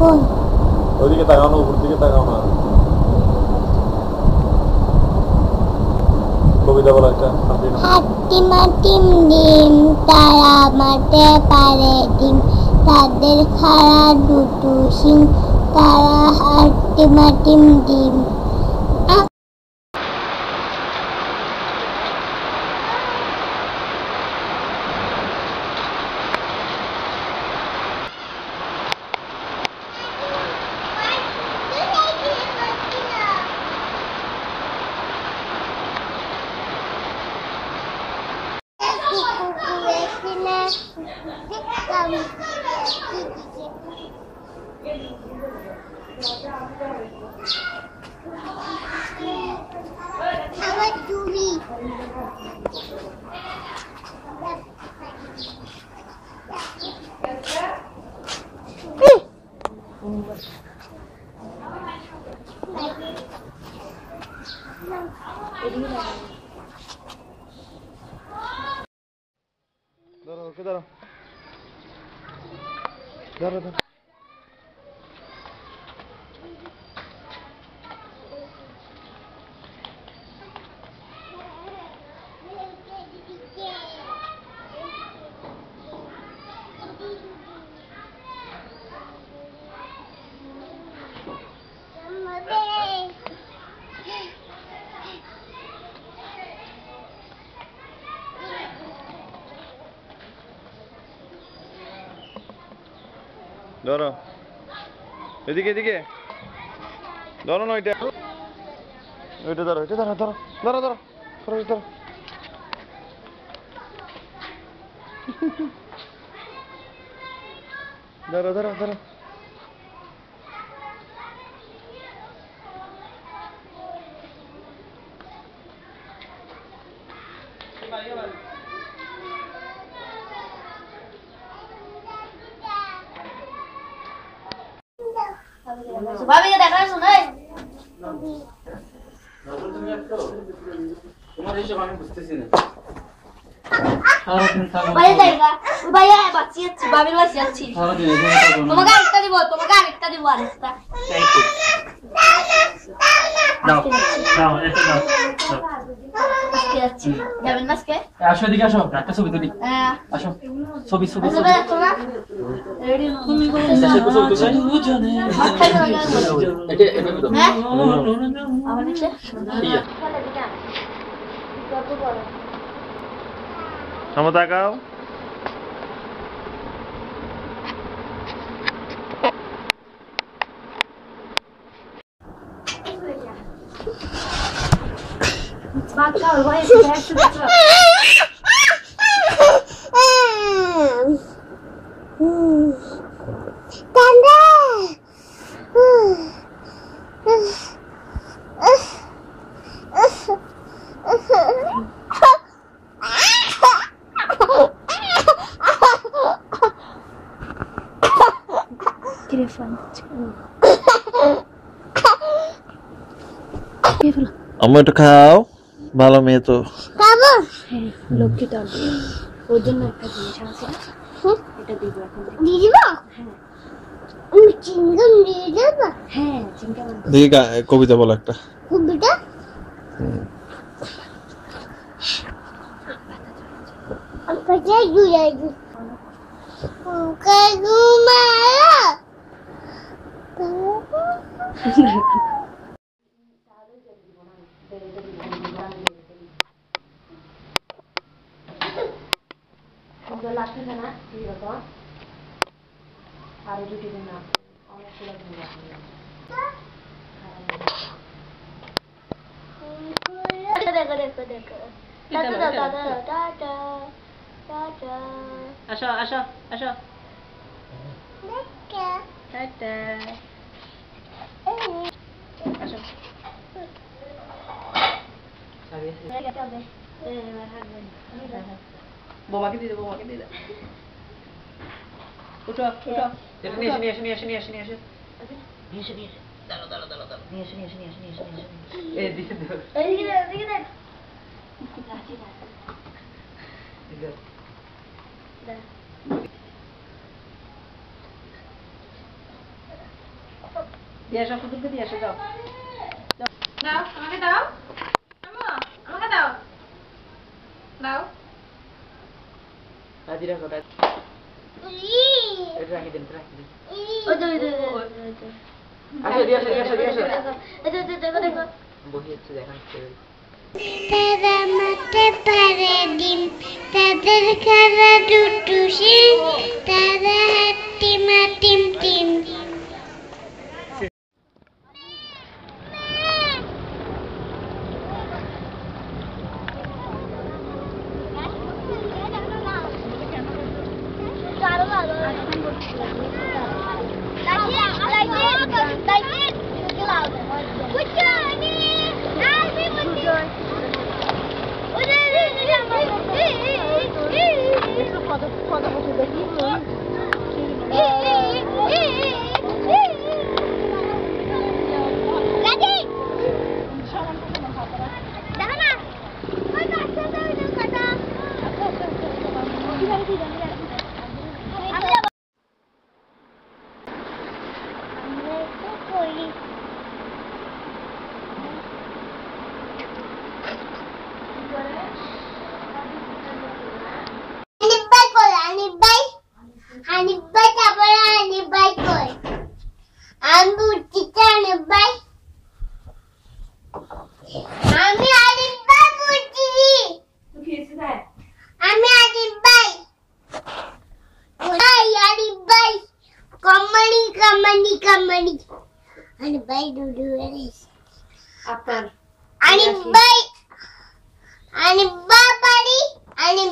কোন ওইদিকে তাকাও না, উপর দিকে তাকাও না। কবিতা বলা একটা। হাটিমাটিম ডিম তারা মাঠে পারে ডিম, তাদের খাড়া দুটো শিং, তারা হাটিমাটিম ডিম। আমার চুরি ধরো ওকে, ধরো ধরো ধরো। ধরো এদিকে এদিকে ধরো না, ওইটা ওইটা ধরো, ওইটা ধরো ধরো ধরো ধরো ধরো ধরো। ধরো ধরো ধরো। ভাবিকে দেখা শোনাই তোমার হিসাব আমি বুঝতেছি না। ভাইয়া বাঁচি যাচ্ছি, বাবির বাঁচি যাচ্ছি। তোমাকে আরেকটা দিব, তোমাকে আরেকটা দিব, আরেকটা দাও দাও, এটা দাও। আজকে যাচ্ছি, যাবেন না আজকে? আসো এদিকে আসো, একটা ছবি তুলি। হ্যাঁ আসো, ছবি ছবি আচ্ছা ছবি। ভাই আসো না রেডি তুমি কোন ছবি তুলি। এটা এটা দাও। হ্যাঁ আমার নিচে ঠিক আছে। থামো, তাকাও। বাকা ভাই একটু দেখো কান্দা আম্মু একটু খাও, ভালো মেয়ে তো। খাবো হ্যাঁ লক্ষ্মী তো ওর জন্য একটা জিনিস আছে, এটা দিব এখন। দিয়ে দিব? চিংগাম দিয়ে দেব? হ্যাঁ চিংগাম দেখি কবিতা বলো একটা। কবিতা কোথায় ঘুরে কোথায় ঘুমালো লাগছে না ঠিক আছে। আর দুটি দিন না অনেকগুলো দিন লাগবে। দেখো দেখো দেখো টাটা টাটা টাটা টাটা আসো আসো আসো দেখো টাটা আসো। বোমাকে দিয়ে দে, বোমাকে দিয়ে দে। উঠো উঠো, এটা নিয়ে এসে নিয়ে এসে নিয়ে এসে নিয়ে এসে নিয়ে এসে নিয়ে এসে দাঁড়াও দাঁড়াও দাঁড়াও দাঁড়াও, নিয়ে এসে নিয়ে এসে নিয়ে এসে নিয়ে এসে নিয়ে এসে এই দিকে দাও, এদিকে দেখ এদিকে দেখ দিয়ে আসো ফুটুকে দিয়ে আসো যাও দাও আমাকে দাও আম্মু আমাকে দাও দাও রাজি রাখো রাজি এটা রাখি দেন ওই তো আসো দিয়ে আসো দেখো বহি হচ্ছে দেখান তারা মাঠে পারে ডিম তাদের খেলা দুটুসি তারা হাট্টিমা টিম টিম आणि बाई डुडू আপনার आणि बाई आणि बाबाडी आणि